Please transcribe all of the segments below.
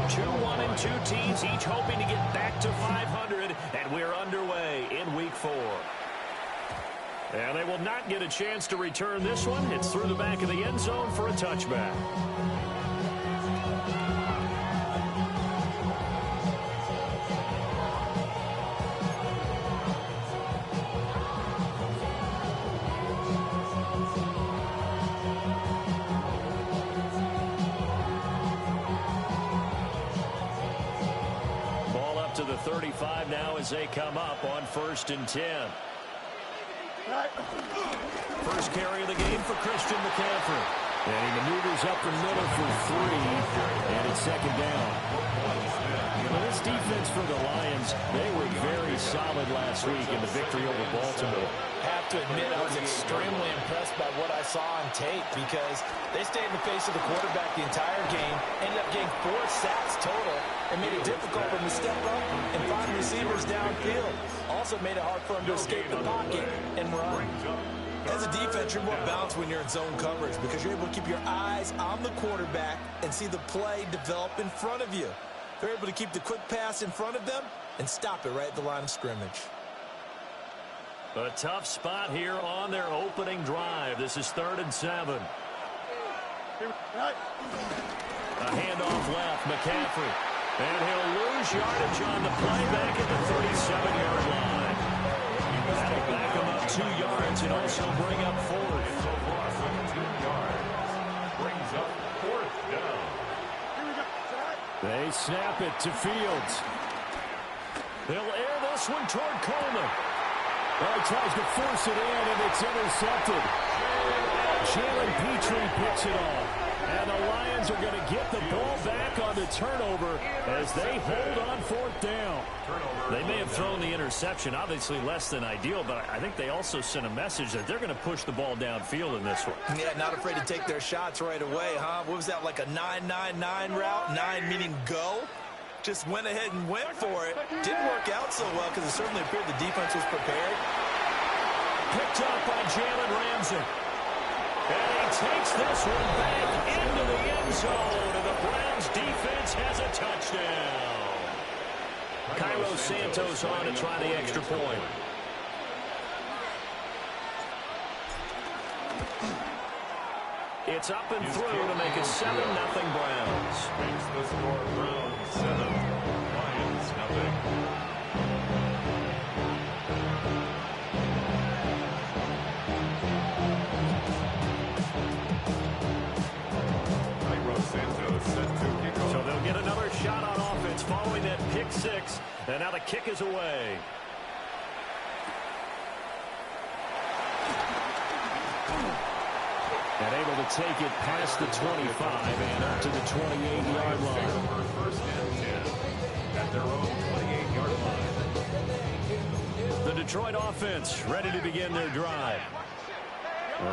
2-1-2 teams, each hoping to get back to 500, and we're underway in Week 4. And they will not get a chance to return this one. It's through the back of the end zone for a touchback. Ball up to the 35 now as they come up on 1st and 10. First carry of the game for Christian McCaffrey. And he maneuvers up the middle for 3, and it's 2nd down. Well, this defense for the Lions, they were very solid last week in the victory over Baltimore. I have to admit, I was extremely impressed by what I saw on tape because they stayed in the face of the quarterback the entire game, ended up getting 4 sacks total, and made it difficult for him to step up and find receivers downfield. Also made it hard for him to escape the pocket and run. As a defense, you're more balanced when you're in zone coverage because you're able to keep your eyes on the quarterback and see the play develop in front of you. They're able to keep the quick pass in front of them and stop it right at the line of scrimmage. A tough spot here on their opening drive. This is 3rd and 7. A handoff left, McCaffrey. And he'll lose yardage on the play back at the 37-yard line. That'll back him up 2 yards and also bring up 4th. So far, 17 yards. Brings up 4th down. They snap it to Fields. They'll air this one toward Coleman. Well, he tries to force it in, and it's intercepted. Jalen Petrie picks it off. And the Lions are going to get the ball back on the turnover as they hold on 4th down. They may have thrown the interception, obviously less than ideal, but I think they also sent a message that they're going to push the ball downfield in this one. Yeah, not afraid to take their shots right away, huh? What was that, like a 9-9-9 route? 9 meaning go? Just went ahead and went for it. Didn't work out so well because it certainly appeared the defense was prepared. Picked up by Jalen Ramsey. And he takes this one back into the end zone, and the Browns defense has a touchdown. Cairo Santos on to try the extra point. It's up and through to make it 7-0 Browns. Makes the score Browns 7, Lions nothing. So they'll get another shot on offense following that pick 6. And now the kick is away. And able to take it past the 25 and up to the 28-yard line. First and 10 at their own 28-yard line. The Detroit offense ready to begin their drive.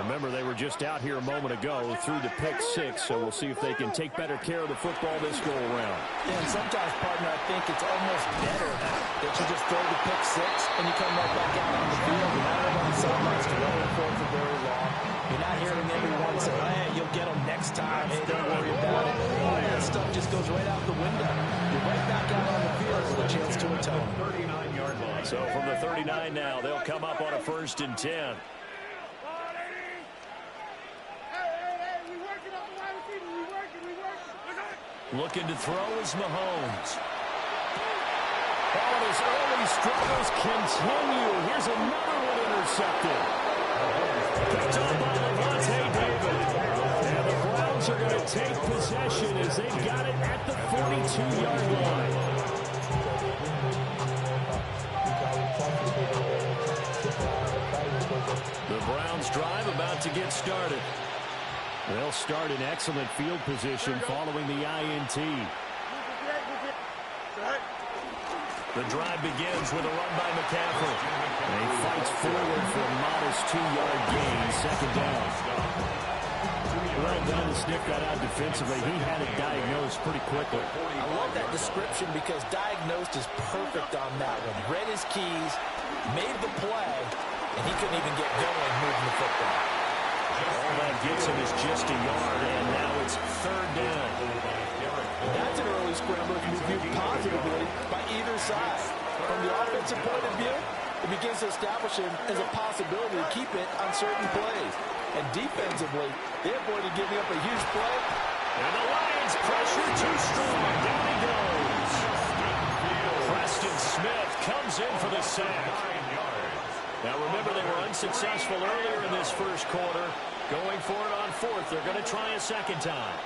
Remember, they were just out here a moment ago through the pick 6, so we'll see if they can take better care of the football this go-around. Yeah, and sometimes, partner, I think it's almost better that you just throw the pick 6 and you come right back out on the field. You're not on the sidelines to roll for it for very long. You're not hearing everyone say, hey, you'll get them next time. Hey, don't worry about it. All that stuff just goes right out the window. You're right back out on the field with a chance to atone. 39-yard line. So from the 39 now, they'll come up on a 1st and 10. Looking to throw is Mahomes. And his early struggles continue. Here's another one intercepted. Picked up by Levante David. And the Browns are going to take possession as they've got it at the 42-yard line. The Browns drive about to get started. They'll start in excellent field position following the INT. The drive begins with a run by McCaffrey. And he fights forward for a modest 2-yard gain, 2nd down. Well done to sniff that out defensively. He had it diagnosed pretty quickly. I love that description because diagnosed is perfect on that one. Read his keys, made the play, and he couldn't even get going moving the football. All that gets him is just a yard, and now it's third down. That's an early scramble that can be viewed positively by either side. From the offensive point of view, it begins to establish him as a possibility to keep it on certain plays. And defensively, they avoided giving up a huge play. And the Lions pressure too strong. Down he goes. Preston Smith comes in for the sack. Now remember, they were unsuccessful earlier in this first quarter. Going for it on fourth. They're going to try a second time.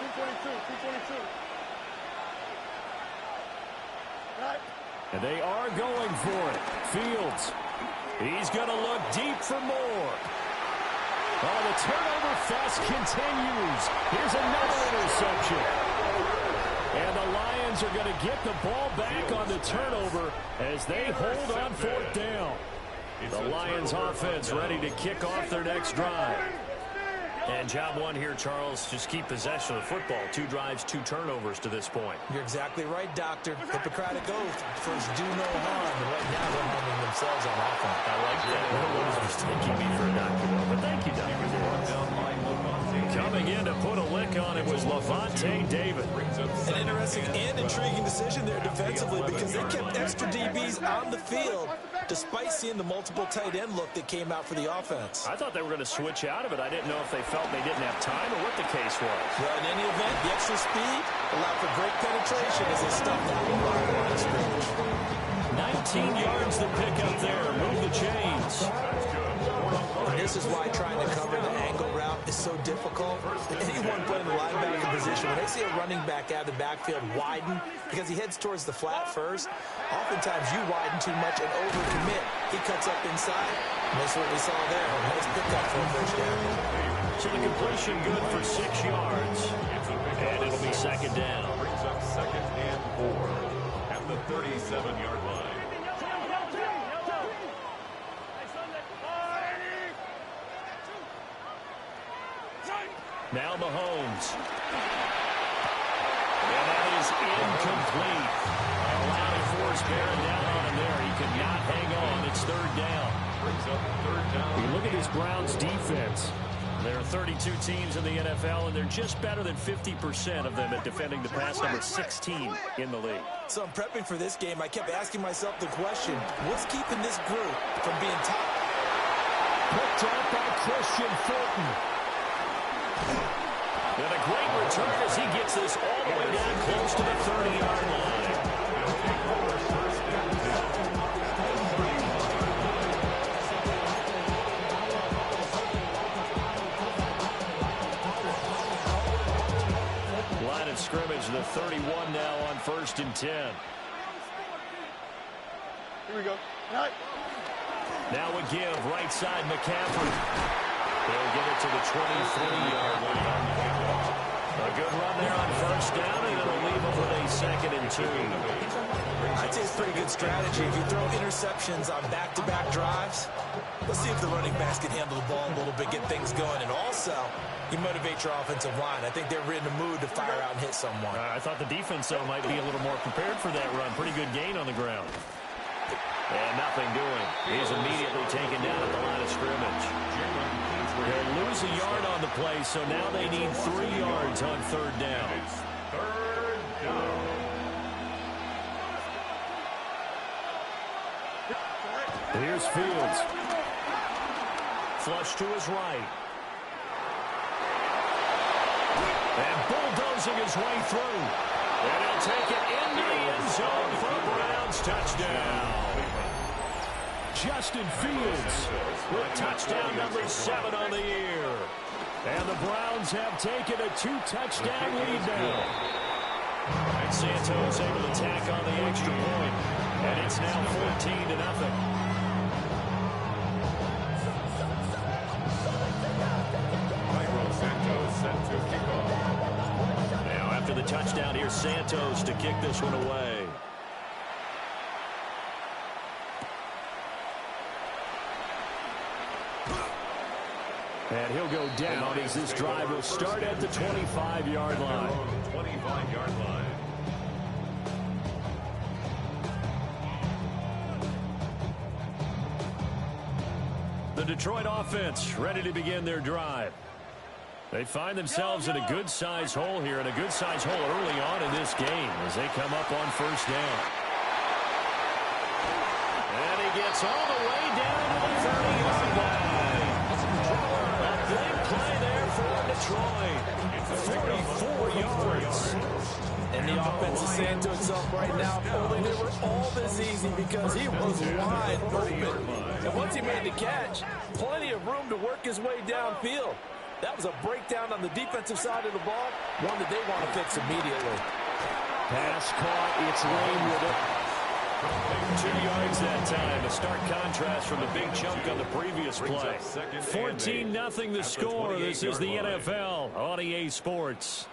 222. And they are going for it. Fields. He's going to look deep for more. Oh, the turnover fest continues. Here's another interception. And the Lions are going to get the ball back on the turnover as they hold on fourth down. The Lions offense ready to kick off their next drive. And job one here, Charles, just keep possession of the football. 2 drives, 2 turnovers to this point. You're exactly right, Doctor. Hippocratic oath. First, do no harm. And right now, they're harming themselves on offense. I like that. No one was taking me for a doctor, though. But thank you, Doctor. Coming in to put a lick on it was Levante David. An interesting and intriguing decision there defensively because they kept extra DBs on the field despite seeing the multiple tight end look that came out for the offense. I thought they were going to switch out of it. I didn't know if they felt they didn't have time or what the case was. Well, in any event, the extra speed allowed for great penetration as they stuffed out the line of scrimmage. 19 yards to pick up there. Move the chains. And this is why trying to cover the angle route is so difficult. Anyone playing the linebacker position, when they see a running back out of the backfield widen because he heads towards the flat first, oftentimes you widen too much and overcommit. He cuts up inside. And that's what we saw there. A nice pickup for a first down. So the completion good for 6 yards. And it'll be second down. Brings up second and 4 at the 37-yard line. Now Mahomes. And that is incomplete. A lot of force bearing down on him there. He could not hang on. It's third down. Brings up third down. You look at this Browns defense. There are 32 teams in the NFL, and they're just better than 50% of them at defending the pass, number 16 in the league. So I'm prepping for this game. I kept asking myself the question, what's keeping this group from being top? Picked up by Christian Fulton. And a great return as he gets this all the way down close to the 30-yard line. Line of scrimmage, the 31 now on 1st and 10. Here we go. Now a give, right side McCaffrey. They'll get it to the 23-yard line. A good run there on first down, and it'll leave them with a 2nd and 2. I'd say it's pretty good strategy. If you throw interceptions on back-to-back drives, let's see if the running backs can handle the ball a little bit, get things going. And also, you motivate your offensive line. I think they're in the mood to fire out and hit someone. I thought the defense, though, might be a little more prepared for that run. Pretty good gain on the ground. And nothing doing. He's immediately taken down at the line of scrimmage. They'll lose a yard on the play, so now they need 3 yards on third down. Third down. Here's Fields. Flush to his right. And bulldozing his way through. And he'll take it into the end zone for a Browns touchdown. Justin Fields with touchdown number 7 on the year. And the Browns have taken a 2-touchdown lead now. And Santos able to tack on the extra point. And it's now 14-0. Now after the touchdown, here's Santos to kick this one away. And he'll go down as this drive will start at the 25-yard line. 25-yard line. The The Detroit offense ready to begin their drive. They find themselves in a good-sized hole here, and a good-sized hole early on in this game as they come up on first down. And he gets all the way down to the 30-yard line. A big play there for Detroit. 44 yards. And the offense is saying to itself right now, if only they were all this easy, because he was wide open. And once he made the catch, plenty of room to work his way downfield. That was a breakdown on the defensive side of the ball, one that they want to fix immediately. Pass caught. It's Lane with it. 2 yards that time. A stark contrast from the big chunk on the previous play. 14-0 the score. This is the NFL on EA Sports.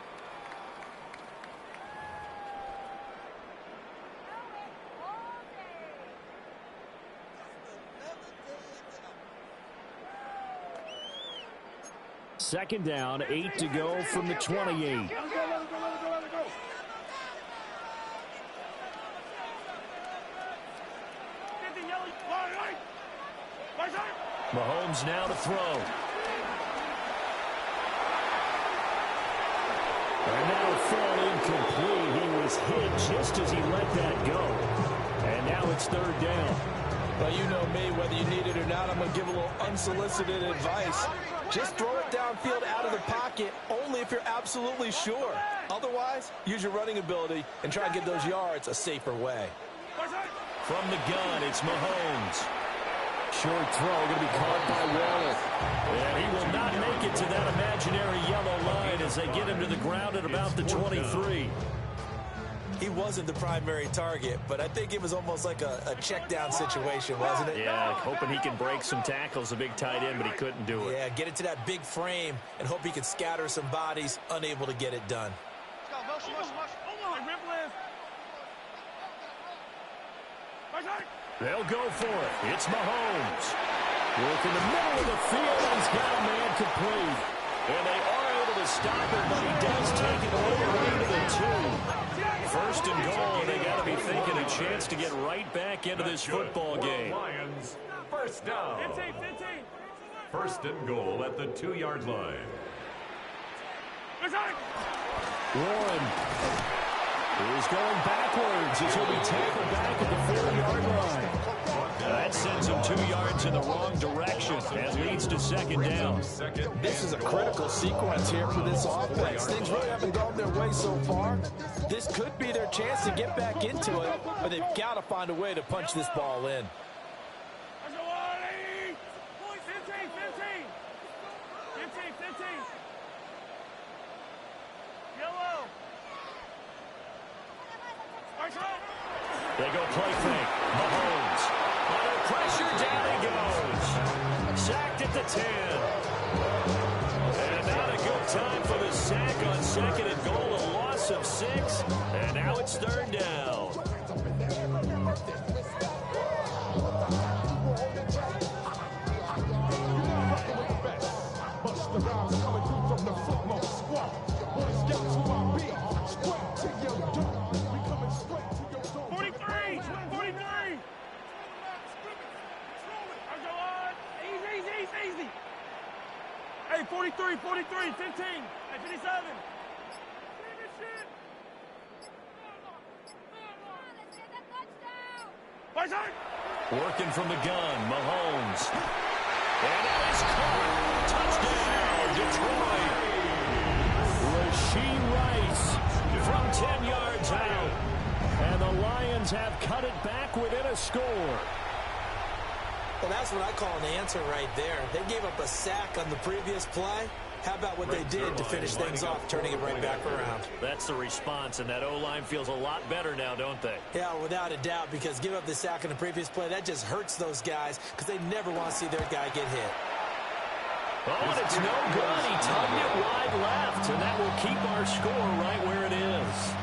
Second down, 8 to go from the 28. Mahomes now to throw. And now fall incomplete. He was hit just as he let that go. And now it's third down. Well, you know me, whether you need it or not, I'm going to give a little unsolicited advice. Just throw it downfield out of the pocket only if you're absolutely sure. Otherwise, use your running ability and try and get those yards a safer way. From the gun, it's Mahomes. Short throw going to be caught by Waller. And he will not make it to that imaginary yellow line as they get him to the ground at about the 23. He wasn't the primary target, but I think it was almost like a check down situation, wasn't it? Yeah, hoping he can break some tackles, a big tight end, but he couldn't do it. Yeah, get it to that big frame and hope he can scatter some bodies, unable to get it done. They'll go for it. It's Mahomes. Work in the middle of the field, and he's got a man complete. And they are able to stop it, but he does take it over into the 2. First and goal, they got to be thinking a chance to get right back into this football game. Lions, first down. 15. First and goal at the 2-yard line. Warren is going backwards as he'll be tackled back at the 4-yard line. That sends him 2 yards in the wrong direction and leads to second down. This is a critical sequence here for this offense. Things really haven't gone their way so far. This could be their chance to get back into it, but they've got to find a way to punch this ball in. 15. Yellow. They go play fake. Mahomes. Under pressure, down he goes. Sacked at the 10. And not a good time for the sack on second and goal. A loss of 6. And now it's third down. Hey, 43, 15, hey, 57. Working from the gun, Mahomes. And that is caught. Touchdown, Detroit. Rashee Rice from 10 yards out. And the Lions have cut it back within a score. Well, that's what I call an answer right there. They gave up a sack on the previous play. How about what they did to finish things off, turning it right back around? That's the response, and that O-line feels a lot better now, don't they? Yeah, without a doubt, because give up the sack on the previous play, that just hurts those guys because they never want to see their guy get hit. Oh, and it's no good. He tugged it wide left, and that will keep our score right where it is.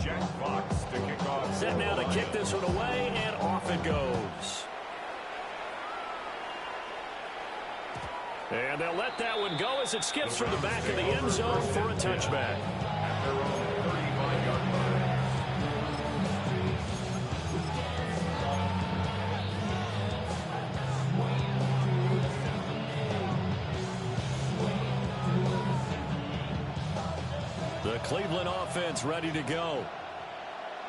Jack Fox to kick off. Set now to kick this one away, and off it goes. And they'll let that one go as it skips from the back of the end zone for a touchback. At their own 35-yard line. The Cleveland offense ready to go.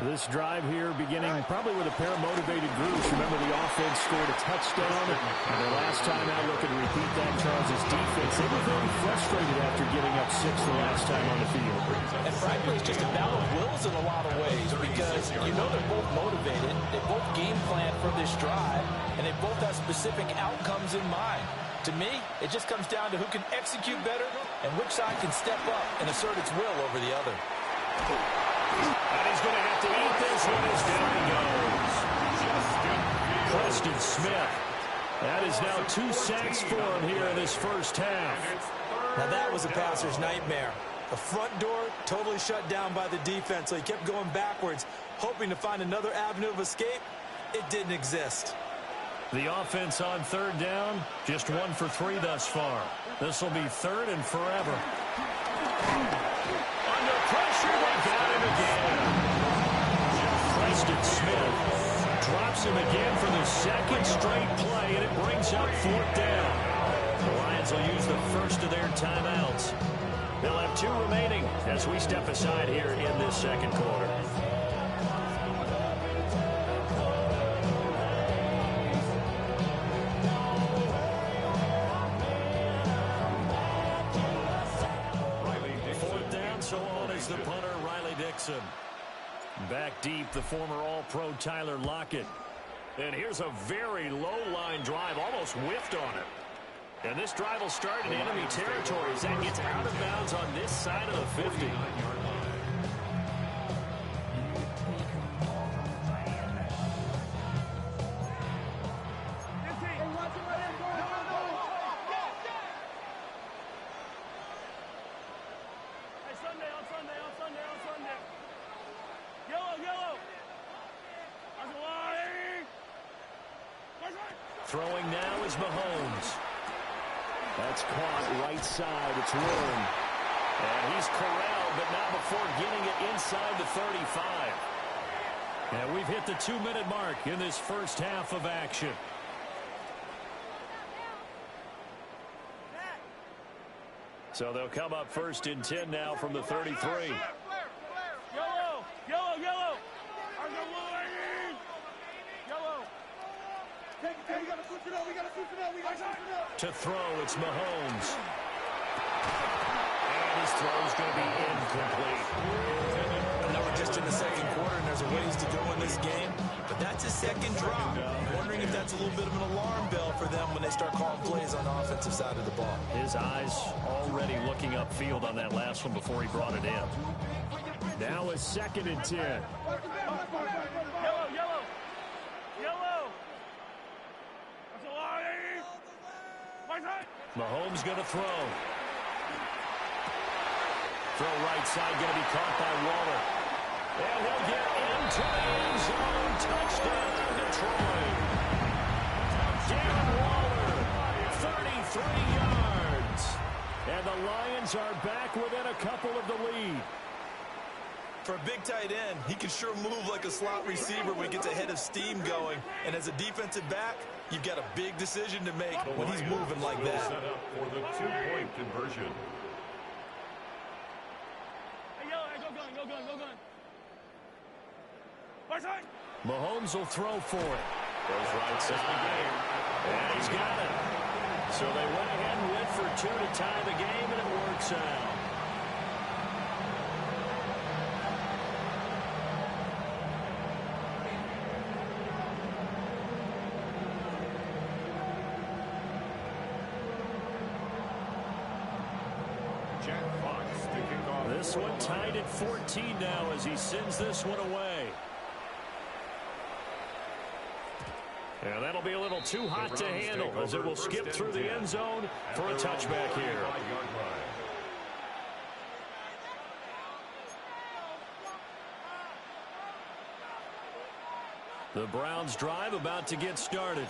This drive here beginning probably with a pair of motivated groups. Remember, the offense scored a touchdown. And the last time out, looking to repeat that, Charles' defense. They were very frustrated after giving up 6 the last time on the field. And frankly, it's just a battle of wills in a lot of ways because you know they're both motivated. They both game plan for this drive, and they both have specific outcomes in mind. To me, it just comes down to who can execute better and which side can step up and assert its will over the other. And he's going to have to eat this one as down he goes. Preston Smith. That is now 2 sacks for him here in this first half. Now that was a passer's nightmare. The front door totally shut down by the defense, so he kept going backwards, hoping to find another avenue of escape. It didn't exist. The offense on third down, just 1 for 3 thus far. This will be third and forever. Under pressure, they got him again. Preston Smith drops him again for the second straight play, and it brings up 4th down. The Lions will use the first of their timeouts. They'll have 2 remaining as we step aside here in this second quarter. The punter, Riley Dixon. Back deep, the former All-Pro Tyler Lockett. And here's a very low-line drive, almost whiffed on it. And this drive will start in enemy territory as that gets out of bounds on this side of the 50. Throwing now is Mahomes. That's caught right side. It's Warren. And he's corralled, but not before getting it inside the 35. And we've hit the 2-minute mark in this first half of action. So they'll come up first and 10 now from the 33. Yellow! Yellow! Yellow! Yellow! To throw, it's Mahomes. And his throw's going to be incomplete. I know we're just in the second quarter and there's a ways to go in this game, but that's his second drop. I'm wondering if that's a little bit of an alarm bell for them when they start calling plays on the offensive side of the ball. His eyes already looking upfield on that last one before he brought it in. Now a 2nd and 10. Yellow! Yellow! Yellow! Mahomes going to throw. Throw right side, going to be caught by Waller. And he'll get into the end zone. Touchdown, Detroit. Darren Waller, 33 yards. And the Lions are back within a couple of the lead. For a big tight end, he can sure move like a slot receiver when he gets a head of steam going. And as a defensive back, you've got a big decision to make when he's moving like that. Set up for the 2-point conversion. Hey, yellow, hey, go gun, go gun, go gun. Right side. Mahomes will throw for it. Goes right side. And he's got it. So they went ahead and went for 2 to tie the game, and it works out. This one tied at 14 now as he sends this one away. And that'll be a little too hot to handle as it will skip through the end zone for a touchback here. The Browns drive about to get started.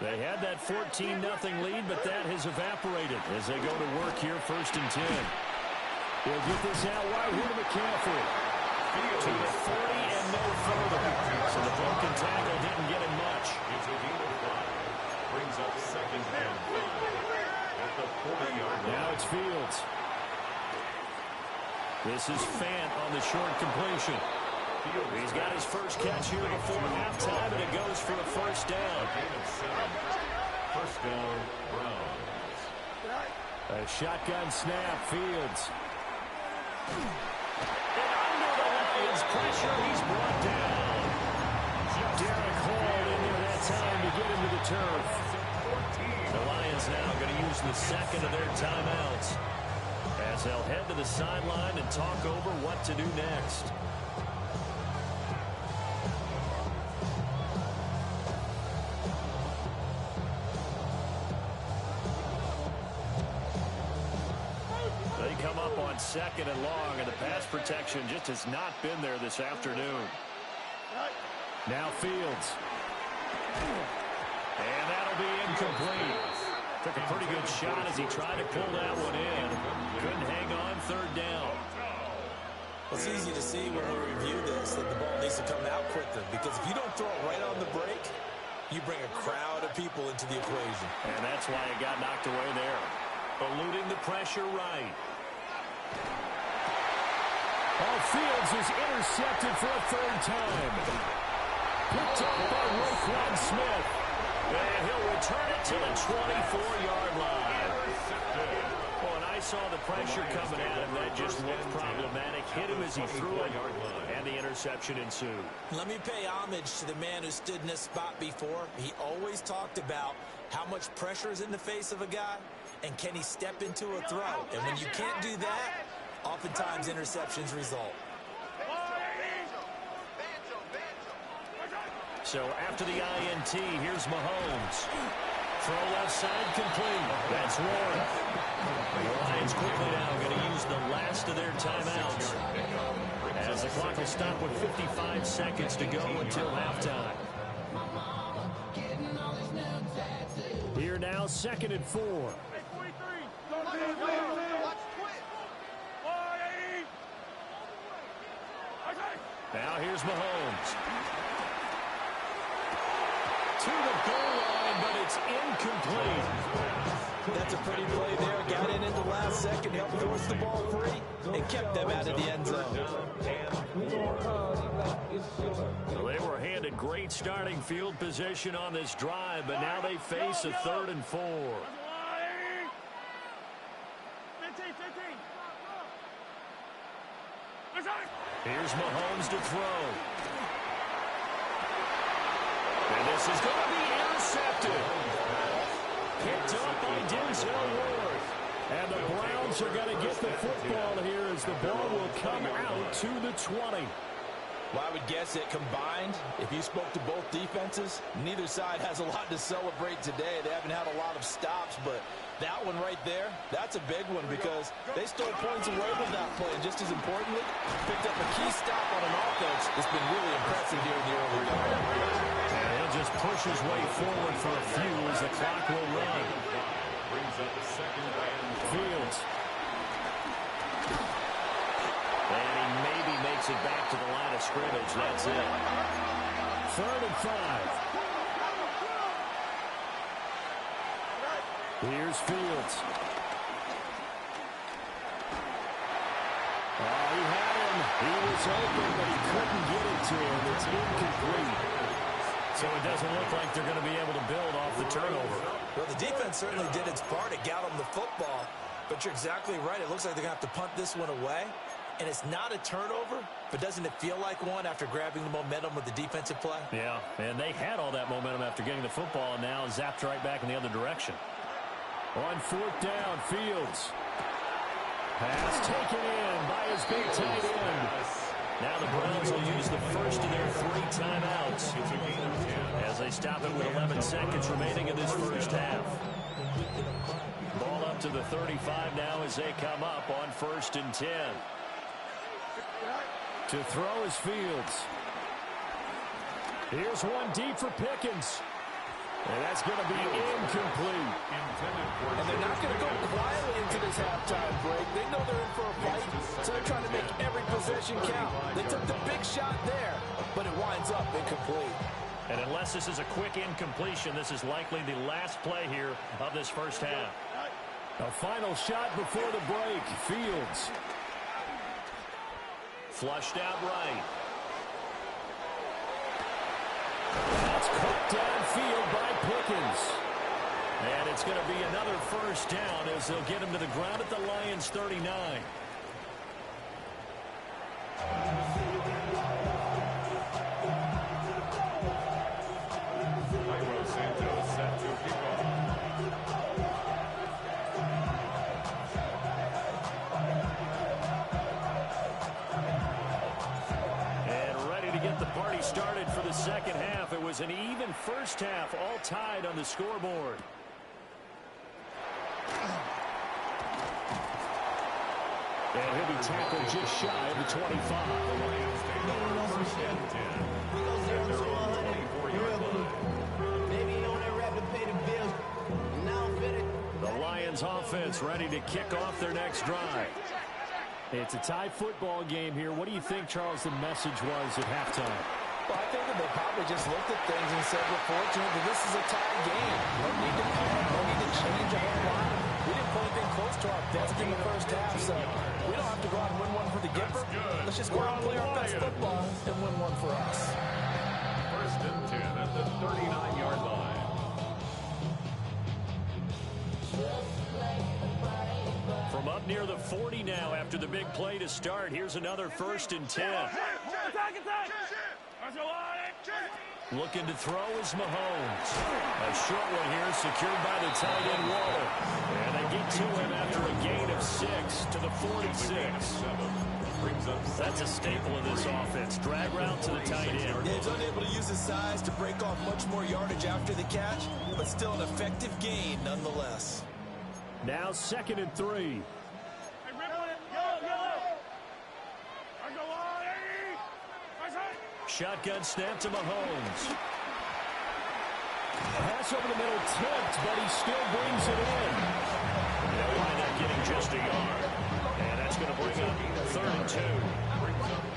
They had that 14-0 lead, but that has evaporated as they go to work here, 1st and 10. He'll get this out wide here to McCaffrey. To the 40 and no further. So the broken tackle didn't get him much. Brings up 2nd and 5 at the 40-yard line. Now it's Fields. This is Fant on the short completion. He's got his first catch here before halftime, and it goes for a 1st down. 1st down, Browns. A shotgun snap, Fields. And under the Lions' pressure, he's brought down. Derek Hall in there that time to get him to the turf. The Lions now going to use the 2nd of their timeouts as they'll head to the sideline and talk over what to do next. They come up on 2nd and long, and the pass protection just has not been there this afternoon. Now Fields. And that'll be incomplete. Took a pretty good shot as he tried to pull that one in. Couldn't hang on, 3rd down. Well, it's easy to see when we review this that the ball needs to come out quicker, because if you don't throw it right on the break, you bring a crowd of people into the equation. And that's why it got knocked away there. Eluding the pressure right. Oh, Fields is intercepted for a 3rd time. Picked up by Roquan Smith. And he'll return it to the 24-yard line. Well, and I saw the pressure coming at him. That just looked problematic. Hit him as he threw it, and the interception ensued. Let me pay homage to the man who stood in this spot before. He always talked about how much pressure is in the face of a guy, and can he step into a throw. And when you can't do that, oftentimes interceptions result. So after the INT, here's Mahomes. Throw left side complete. That's Warren. The Lions quickly now going to use the last of their timeouts, as the clock will stop with 55 seconds to go until halftime. Here now, 2nd and 4. Now here's Mahomes. To the goal line, but it's incomplete. That's a pretty play there. Got in at the last second, helped force the ball free, and kept them out of the end zone. Well, they were handed great starting field position on this drive, but now they face a 3rd and 4. 15. Here's Mahomes to throw. And this is going to be intercepted. Picked up by Denzel Ward. And the Browns are going to get the football here as the ball will come out to the 20. Well, I would guess that combined, if you spoke to both defenses, neither side has a lot to celebrate today. They haven't had a lot of stops, but that one right there, that's a big one because they stole points away with that play. And just as importantly, picked up a key stop on an offense that's been really impressive here in the early going. And he'll just push his way forward for a few as the clock will run. Brings up 2nd and Fields. And he maybe makes it back to the line of scrimmage. That's it. 3rd and 5. Here's Fields. Oh, he had him. He was open, but he couldn't get it to him. It's incomplete. So it doesn't look like they're going to be able to build off the turnover. Well, the defense certainly did its part to get them the football, but you're exactly right. It looks like they're going to have to punt this one away. And it's not a turnover, but doesn't it feel like one after grabbing the momentum with the defensive play? Yeah, and they had all that momentum after getting the football, and now zapped right back in the other direction. On 4th down, Fields. Pass taken in by his big tight end. Now the Browns will use the first of their 3 timeouts as they stop it with 11 seconds remaining in this first half. Ball up to the 35 now as they come up on 1st and 10. To throw is Fields. Here's one deep for Pickens. And that's going to be incomplete. And they're not going to go quietly into this halftime break. They know they're in for a fight, so they're trying to make every possession count. They took the big shot there, but it winds up incomplete. And unless this is a quick incompletion, this is likely the last play here of this first half. A final shot before the break. Fields. Flushed out right. That's cooked downfield by Pickens. And it's going to be another first down as they'll get him to the ground at the Lions' 39. Started for the second half. It was an even first half, all tied on the scoreboard. And he'll be tackled just shy of the 25. The Lions offense ready to kick off their next drive. It's a tie football game here. What do you think, Charles, the message was at halftime? Well, I think that they probably just looked at things and said, we're fortunate that this is a tie game. No need to panic. No need to change a whole lot. We didn't play anything close to our best in the first half, so we don't have to go out and win one for the Gipper. Let's just go out and play our best football and win one for us. First and 10 at the 39-yard line. From up near the 40 now after the big play to start. Here's another first and 10. Looking to throw is Mahomes. A short one here secured by the tight end Waller. And they get to him after a gain of 6 to the 46. That's a staple of this offense. Drag route to the tight end. Yeah, he's unable to use his size to break off much more yardage after the catch, but still an effective gain nonetheless. Now 2nd and 3. Shotgun snap to Mahomes. Pass over the middle tipped, but he still brings it in. They'll wind up getting just a yard. And that's going to bring up 3rd and 2.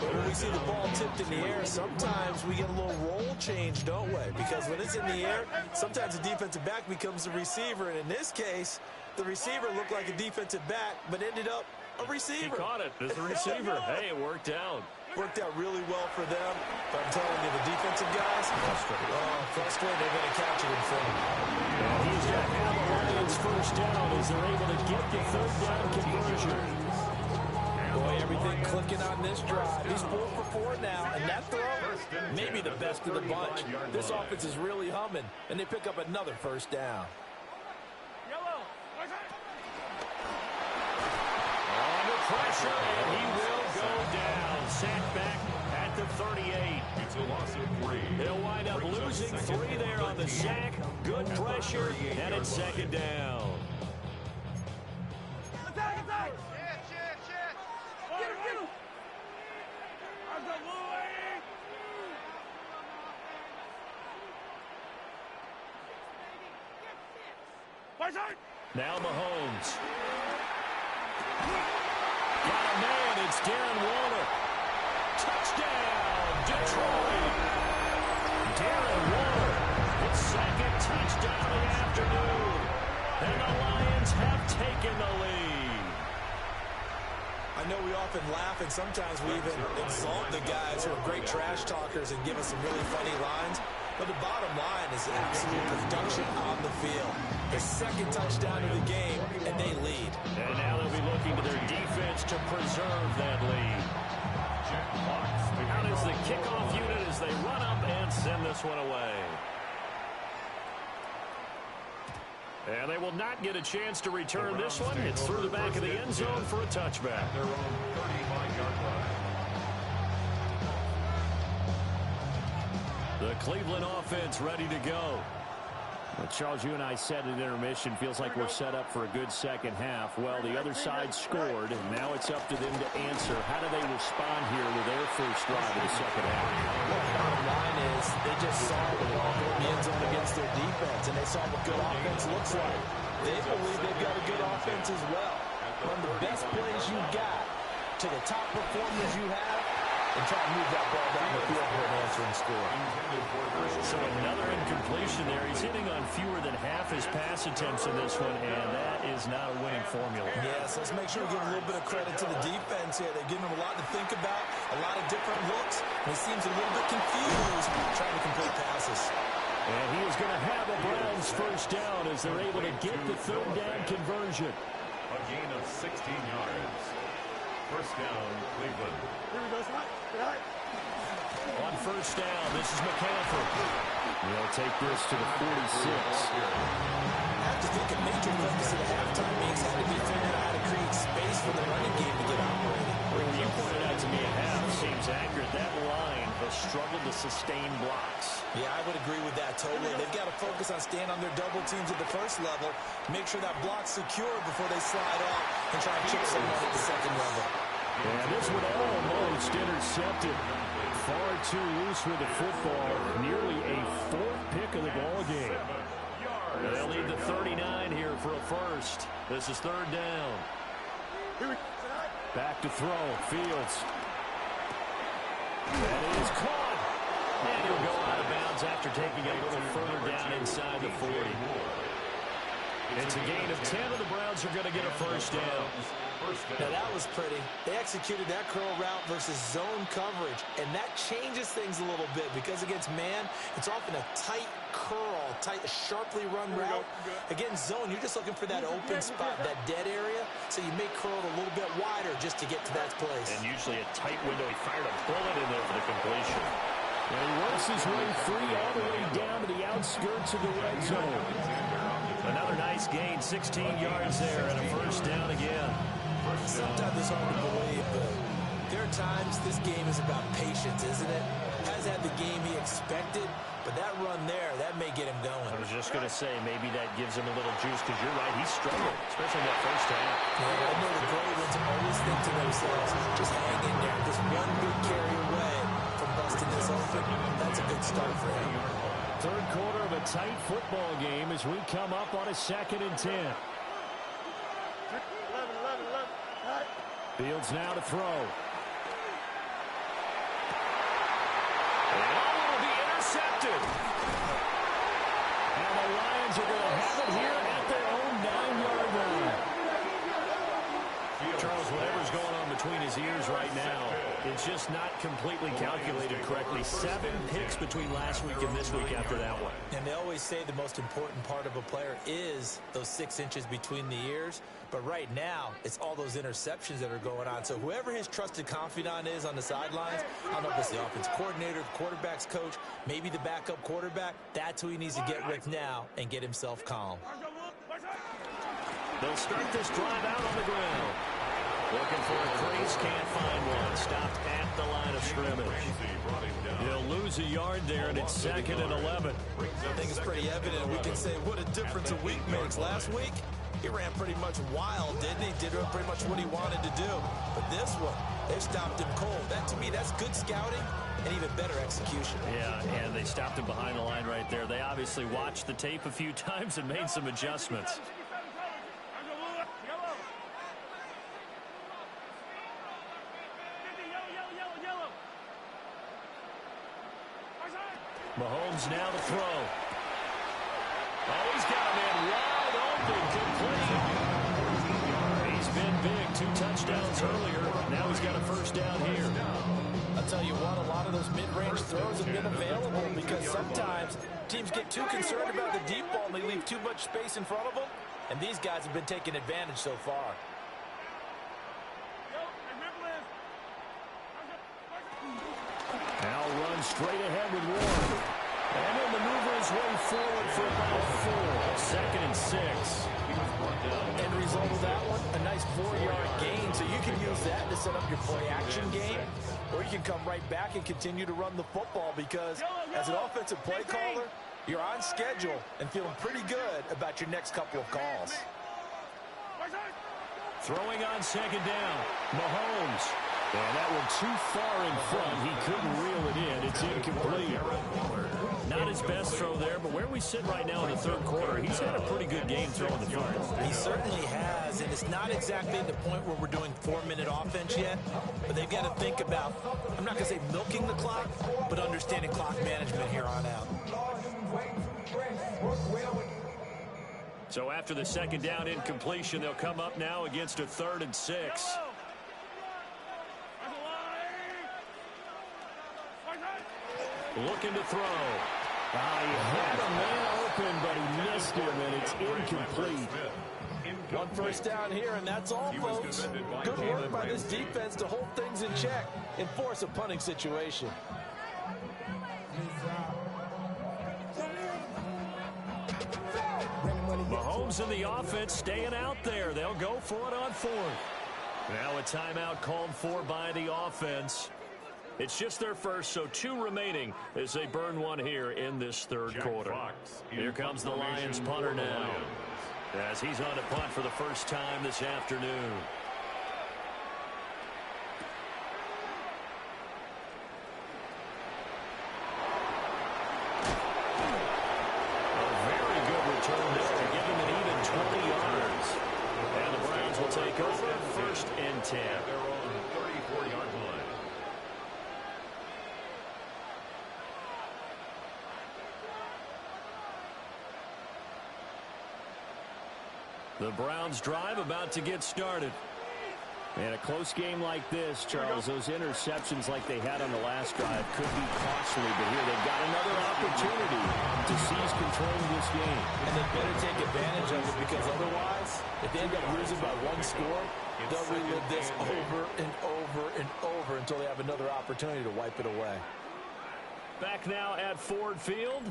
When we see the ball tipped in the air, sometimes we get a little roll change, don't we? Because when it's in the air, sometimes the defensive back becomes the receiver. And in this case, the receiver looked like a defensive back, but ended up a receiver. He caught it as a receiver. Hey, it worked out. Worked out really well for them. But I'm telling you, the defensive guys, frustrated. They're going to catch it in front. And he's got now the Lions first down as they're able to get the 3rd down conversion. Boy, everything clicking on this drive. He's 4 for 4 now, and that throw, maybe the best of the bunch. This offense is really humming, and they pick up another first down. Under pressure, and he will go down. Sacked back at the 38. It's a loss of 3. He'll wind up losing 3 there on the sack. Good pressure, and it's 2nd down. Attack! Get him! Now Mahomes. Got a man, it's Darren Waller. Touchdown, Detroit. Darren Waller, his 2nd touchdown of the afternoon. And the Lions have taken the lead. I know we often laugh, and sometimes we even insult the guys who are great trash talkers and give us some really funny lines. But the bottom line is absolute production on the field. The 2nd touchdown of the game, and they lead. And now they'll be looking to their defense to preserve that lead. Out is the kickoff unit as they run up and send this one away. And they will not get a chance to return this one. It's through the back of the end zone for a touchback. Their own 35-yard line. The Cleveland offense ready to go. Well, Charles, you and I said at intermission, feels like we're set up for a good second half. Well, the other side scored, and now it's up to them to answer. How do they respond here with their first drive of the second half? Well, the bottom line is they just saw the ball go in the end zone against their defense, and they saw what good offense looks like. They believe they've got a good offense as well. Run the best plays you got to the top performers you have, and try to move that ball down the field for an answering score. So another incompletion there. He's hitting on fewer than half his pass attempts in this one, and that is not a winning formula. Yes, let's make sure we give a little bit of credit to the defense here. They're giving him a lot to think about, a lot of different looks, and he seems a little bit confused trying to complete passes. And he is going to have a Browns first down as they're able to get the third down conversion. A gain of 16 yards. First down, Cleveland. On first down, this is McCaffrey. He'll take this to the 46. I have to think a major focus of the halftime meetings had to be figuring out how to create space for the running game to get operated. Well, you pointed out to me a half seems accurate. That line has struggled to sustain blocks. Yeah, I would agree with that totally. They've got to focus on staying on their double teams at the first level, make sure that block's secure before they slide off and try and chip someone at the second level. And this one almost intercepted. Far too loose with the football. Nearly a fourth pick of the ball game. They'll need the 39 here for a first. This is third down. Back to throw. Fields. That is caught. And he'll go out of bounds after taking it a little further down inside the 40. It's a gain of 10, and the Browns are going to get a first down. Now, that was pretty. They executed that curl route versus zone coverage, and that changes things a little bit because against man, it's often a tight curl, sharply run route. Against zone, you're just looking for that open spot, that dead area, so you may curl it a little bit wider just to get to that place. And usually a tight window. He fired a bullet in there for the completion. And he works his way free all the way down to the outskirts of the red zone. Another nice gain, 16 yards there, and a first down again. Sometimes it's hard to believe, but there are times this game is about patience, isn't it? Has had the game he expected, but that run there, that may get him going. I was just going to say, maybe that gives him a little juice, because you're right, he struggled, especially in that first half. Yeah, I know the great ones always think to themselves, just hang in there, just one good carry away from busting this open. That's a good start for him. Third quarter of a tight football game as we come up on a 2nd and 10. Fields now to throw. And will be intercepted. And the Lions are going to have it here at their own 9-yard line. Charles, whatever's going on between his ears right now, it's just not completely calculated correctly. 7 picks between last week and this week after that one. And they always say the most important part of a player is those 6 inches between the ears. But right now, it's all those interceptions that are going on. So whoever his trusted confidant is on the sidelines, I don't know if it's the offense coordinator, the quarterback's coach, maybe the backup quarterback, that's who he needs to get with now and get himself calm. They'll start this drive out on the ground. Looking for a crease, can't find one. Stopped at the line of scrimmage. He'll lose a yard there, and it's 2nd and 11. I think it's pretty evident. We can say what a difference a week makes. Last week, he ran pretty much wild, didn't he? Did pretty much what he wanted to do. But this one, they stopped him cold. That, to me, that's good scouting and even better execution. Yeah, and they stopped him behind the line right there. They obviously watched the tape a few times and made some adjustments. Mahomes now to throw. Oh, he's got a man wide open, complete. He's been big, 2 touchdowns earlier. Now he's got a first down here. I'll tell you what, a lot of those mid-range throws have been available because sometimes teams get too concerned about the deep ball and they leave too much space in front of them, and these guys have been taking advantage so far. Now runs straight ahead with Warren. And he'll maneuver his way forward for about 4. 2nd and 6. End result of that one, a nice 4-yard gain. So you can use that to set up your play-action game, or you can come right back and continue to run the football because as an offensive play caller, You're on schedule and feeling pretty good about your next couple of calls. Throwing on second down, Mahomes. And that one too far in front. He couldn't reel it in. It's incomplete. Not his best throw there, but where we sit right now in the third quarter, he's had a pretty good game throwing the football. He certainly has, and it's not exactly at the point where we're doing 4-minute offense yet, but they've got to think about, I'm not going to say milking the clock, but understanding clock management here on out. So after the second down incompletion, they'll come up now against a 3rd and 6. Looking to throw. He had a man open, but he missed him, and it's incomplete. One first down here, and that's all, folks. Good work by this defense to hold things in check and force a punting situation. Mahomes and the offense staying out there. They'll go for it on 4th. Now a timeout called for by the offense. It's just their first, so 2 remaining as they burn one here in this third quarter. Here comes the Lions punter now, as he's on to punt for the first time this afternoon. A very good return there to give him an even 20 yards. And the Browns will take over 1st and 10. They're on the 34-yard line. The Browns drive about to get started. And a close game like this, Charles, those interceptions like they had on the last drive could be costly, but here they've got another opportunity to seize control of this game. And they better take advantage of it, because otherwise, if they end up losing by 1 score, they'll relive this over and over and over until they have another opportunity to wipe it away. Back now at Ford Field.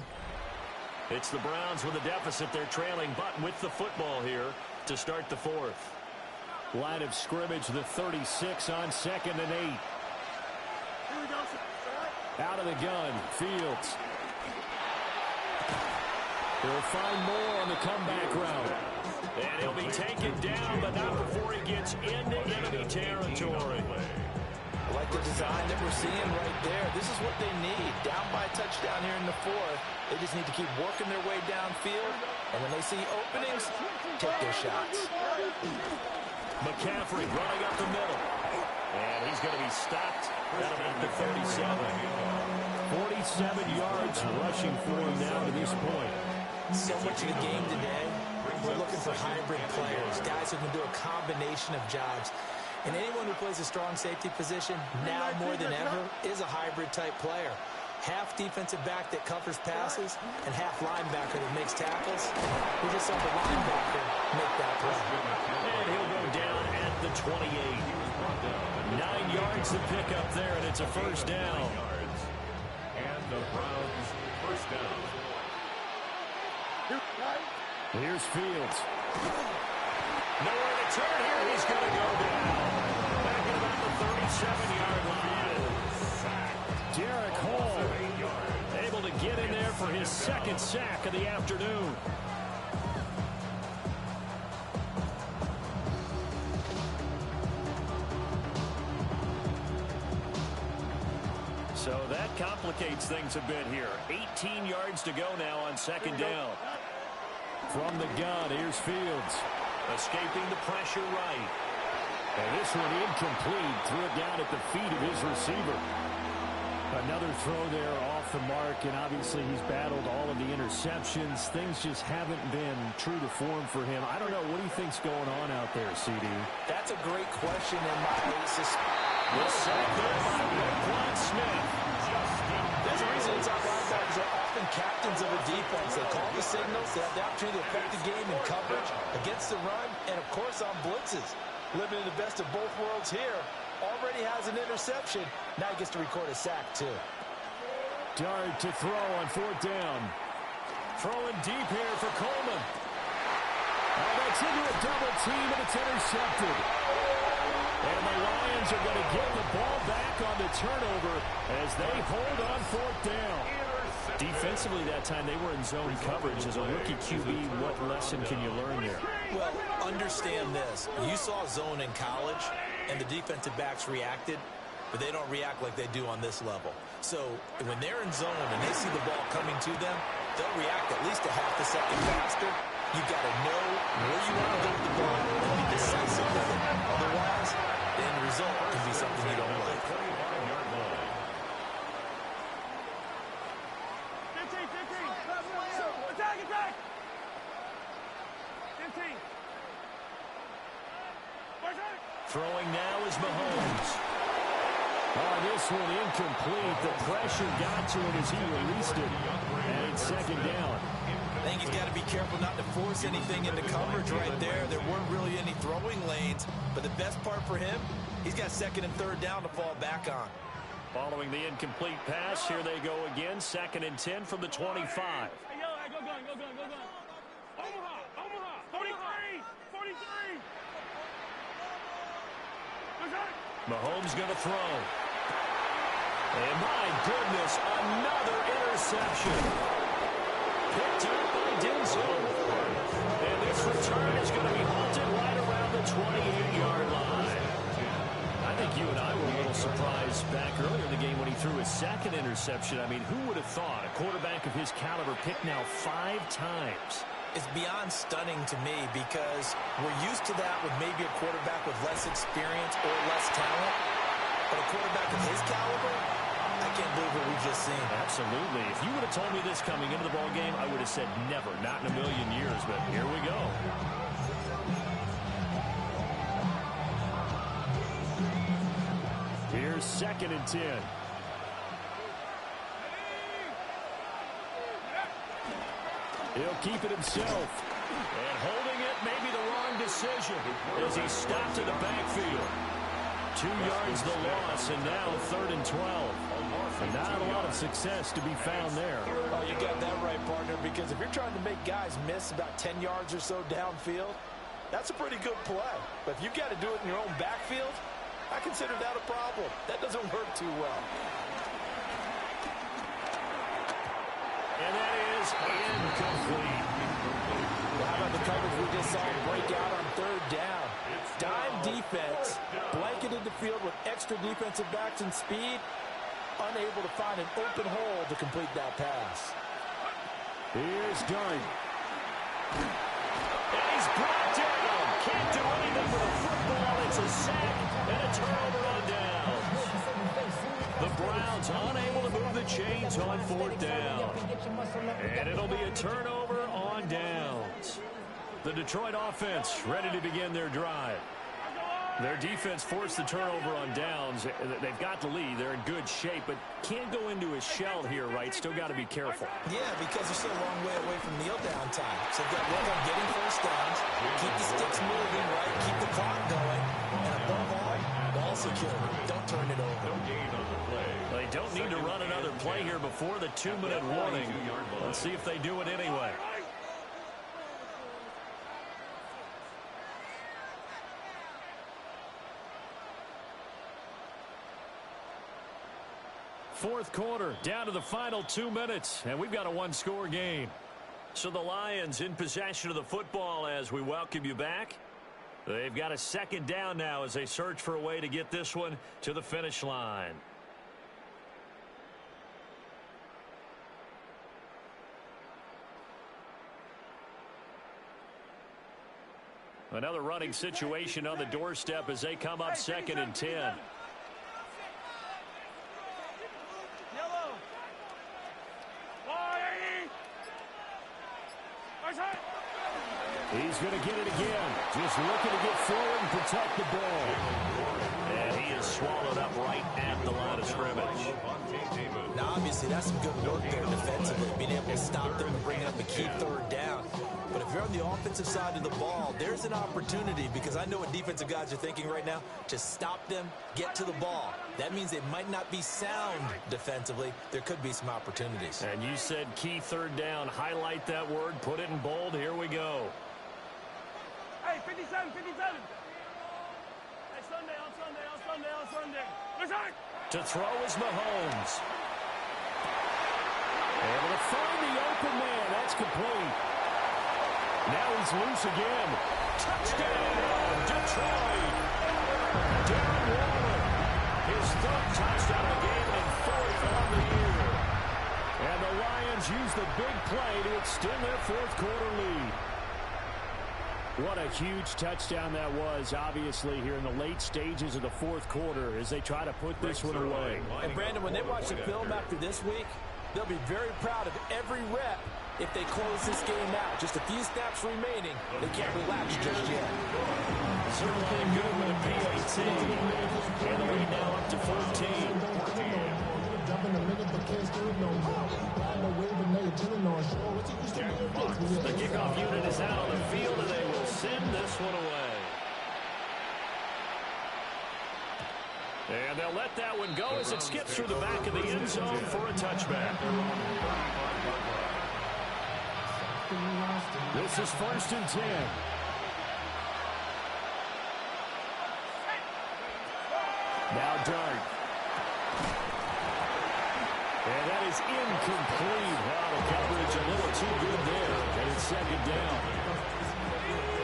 It's the Browns with a deficit. They're trailing, but with the football here to start the 4th. Line of scrimmage, the 36 on 2nd and 8. Out of the gun, Fields. He'll find more on the comeback route. And he'll be taken down, but not before he gets into enemy territory. I like the design that we're seeing right there. This is what they need. Down by a touchdown here in the 4th. They just need to keep working their way downfield. And when they see openings, take their shots. McCaffrey running up the middle. And he's going to be stopped at about the 37. 47 yards rushing for him now to this point. So much of the game today, we're looking for hybrid players, guys who can do a combination of jobs. And anyone who plays a strong safety position, now more than ever, is a hybrid-type player. Half defensive back that covers passes, and half linebacker that makes tackles. We just saw the linebacker make that play. And he'll go down at the 28. 9 yards to pick up there, and it's a first down. And the Browns first down. Here's Fields. Nowhere to turn here. He's going to go down. Back at about the 37-yard line. Derek Hall able to get in there for his 2nd sack of the afternoon. So that complicates things a bit here. 18 yards to go now on 2nd down. From the gun, here's Fields. Escaping the pressure right. And this one incomplete. Threw it down at the feet of his receiver. Another throw there off the mark, and obviously he's battled all of the interceptions. Things just haven't been true to form for him. I don't know. What do you think's going on out there, CD? That's a great question, and my basis. The sack there by Roquan Smith. There's a reason inside linebackers are often captains of a defense. They call the signals. They have the opportunity to affect the game in coverage, against the run, and, of course, on blitzes. Living in the best of both worlds here. Already has an interception. Now he gets to record a sack, too. Dart to throw on 4th down. Throwing deep here for Coleman. That's into a double team, and it's intercepted. And the Lions are going to get the ball back on the turnover as they hold on 4th down. Defensively that time, they were in zone coverage. As a rookie QB, what lesson can you learn there? Well, understand this. You saw zone in college, and the defensive backs reacted, but they don't react like they do on this level. So when they're in zone and they see the ball coming to them, they'll react at least a half a second faster. You've got to know where you want to go with the ball and be decisive with it. Otherwise, the end result can be something you don't like. 15. Attack! 15. Throwing now is Mahomes. Oh, this one incomplete. The pressure got to him as he released it. And it's second down. I think he's got to be careful not to force anything into coverage right there. There weren't really any throwing lanes. But the best part for him, he's got second and third down to fall back on. Following the incomplete pass, here they go again. Second and 10 from the 25. Hey, go gun. Omaha. 43. Mahomes going to throw. And my goodness, another interception. Picked up by Denzel. And this return is going to be halted right around the 28-yard line. I think you and I were a little surprised back earlier in the game when he threw his second interception. I mean, who would have thought a quarterback of his caliber picked now 5 times? It's beyond stunning to me because we're used to that with maybe a quarterback with less experience or less talent. But a quarterback of his caliber, I can't believe what we've just seen. Absolutely. If you would have told me this coming into the ball game, I would have said never, not in a million years. But here we go. Here's second and 10. He'll keep it himself. And holding it may be the wrong decision as he stopped in the backfield. 2 yards the loss, and now third and 12. And not a lot of success to be found there. Oh, you got that right, partner, because if you're trying to make guys miss about 10 yards or so downfield, that's a pretty good play. But if you've got to do it in your own backfield, I consider that a problem. That doesn't work too well. And that is incomplete. How about the coverage we just saw break out on third down? Dime defense, blanketed the field with extra defensive backs and speed, unable to find an open hole to complete that pass. Here's Dunn. And he's brought down. Can't do anything with a football. It's a sack and a turnover on downs. The Browns unable to move the chains on fourth down. And it'll be a turnover on downs. The Detroit offense ready to begin their drive. Their defense forced the turnover on downs. They've got the lead. They're in good shape, but can't go into a shell here, right? Still got to be careful. Yeah, because they're still a long way away from kneel down time. So they've got to work on getting first downs, keep the sticks moving, right? Keep the clock going. And above all, ball security. Don't turn it over. They don't need to run another play here before the 2-minute warning. Let's see if they do it anyway. Fourth quarter, down to the final 2 minutes, and we've got a one-score game. So the Lions in possession of the football as we welcome you back. They've got a second down now as they search for a way to get this one to the finish line. Another running situation on the doorstep as they come up second and 10. He's going to get it again. Just looking to get forward and protect the ball. And he is swallowed up right at the line of scrimmage. Now, obviously, that's some good work there defensively, being able to stop them and bring up a key third down. But if you're on the offensive side of the ball, there's an opportunity, because I know what defensive guys are thinking right now, to stop them, get to the ball. That means they might not be sound defensively. There could be some opportunities. And you said key third down. Highlight that word. Put it in bold. Here we go. Hey, 57. Hey, Sunday. To throw is Mahomes. Able to find the open man. That's complete. Now he's loose again. Touchdown, Detroit. Darren Waller, his third touchdown of the game and fourth on the year. And the Lions use the big play to extend their fourth quarter lead. What a huge touchdown that was, obviously, here in the late stages of the fourth quarter as they try to put this one away. And, Brandon, when they watch the film after this week, they'll be very proud of every rep if they close this game out. Just a few snaps remaining. They can't relax just yet. Certainly good with a PAT. And the lead now up to 14. The kickoff unit is out on the field, and they will send this one away. And they'll let that one go as it skips through the back of the end zone for a touchback. This is 1st and 10. Now Dart. And that is incomplete. Wow, the coverage a little too good there. And it's 2nd down.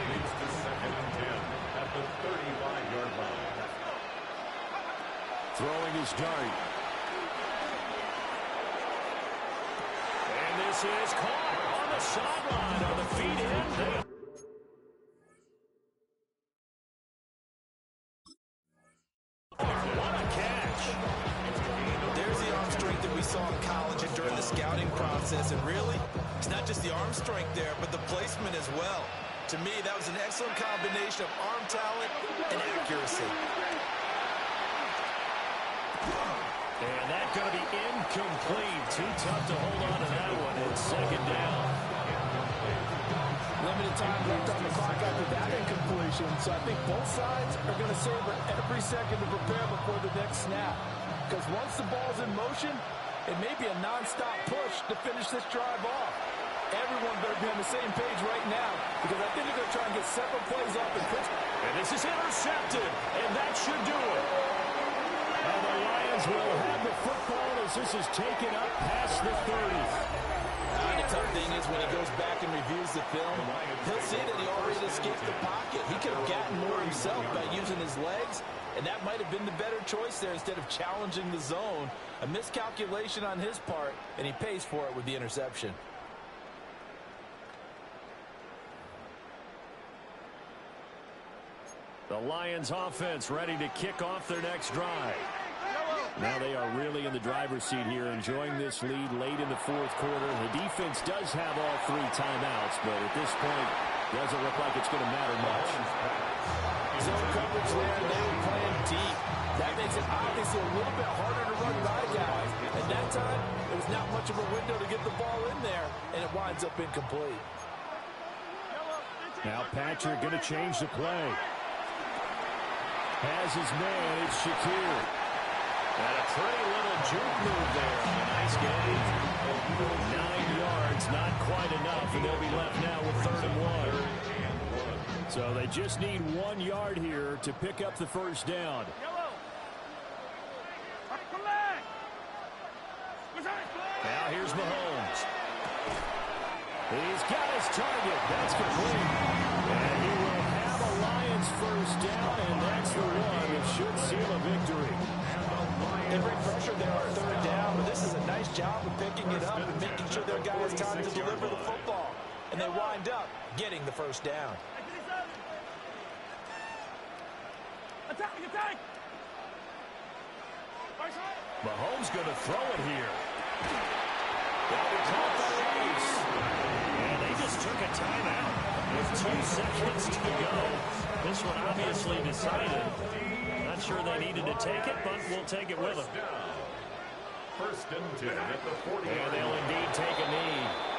Leads to 2nd and 10 at the 35-yard line. Throwing his Dart. And this is caught on the sideline on the feet in. What a catch. There's the arm strength that we saw in college and during the scouting process. And really, it's not just the arm strength there, but the placement as well. To me, that was an excellent combination of arm talent and accuracy. And that's going to be incomplete. Too tough to hold on to that one. It's 2nd down. Limited time left on the clock after that incompletion, so I think both sides are going to savor every second to prepare before the next snap. Because once the ball's in motion, it may be a non-stop push to finish this drive off. Everyone better be on the same page right now, because I think they're going to try and get several plays off in Pittsburgh. And this is intercepted, and that should do it. And the Lions will have the football as this is taken up past the 30. The tough thing is when he goes back and reviews the film, he'll see that he already escaped the pocket. He could have gotten more himself by using his legs, and that might have been the better choice there instead of challenging the zone. A miscalculation on his part, and he pays for it with the interception. The Lions offense ready to kick off their next drive. Now they are really in the driver's seat here, enjoying this lead late in the fourth quarter. The defense does have all 3 timeouts, but at this point, doesn't look like it's going to matter much. Zone coverage there, and they were playing deep. That makes it obviously a little bit harder to run by guys. At that time, there was not much of a window to get the ball in there, and it winds up incomplete. Now Patrick going to change the play. Has his man, it's Shakir. And a pretty little juke move there. Nice game. 9 yards, not quite enough, and they'll be left now with 3rd and 1. So they just need 1 yard here to pick up the first down. Now here's Mahomes. He's got his target. That's complete. And he will have a Lions first down, and that's the one that should seal a victory. They bring pressure there on 3rd down, but this is a nice job of picking it up and making sure their guy has time to deliver the football. And they wind up getting the first down. Attack, attack! Mahomes going to throw it here. They'll be called for race. And they just took a timeout with 2 seconds to go. This one obviously decided. Not sure they needed to take it, but we'll take it with them. 1st and 10 at the 40. And they'll indeed take a knee.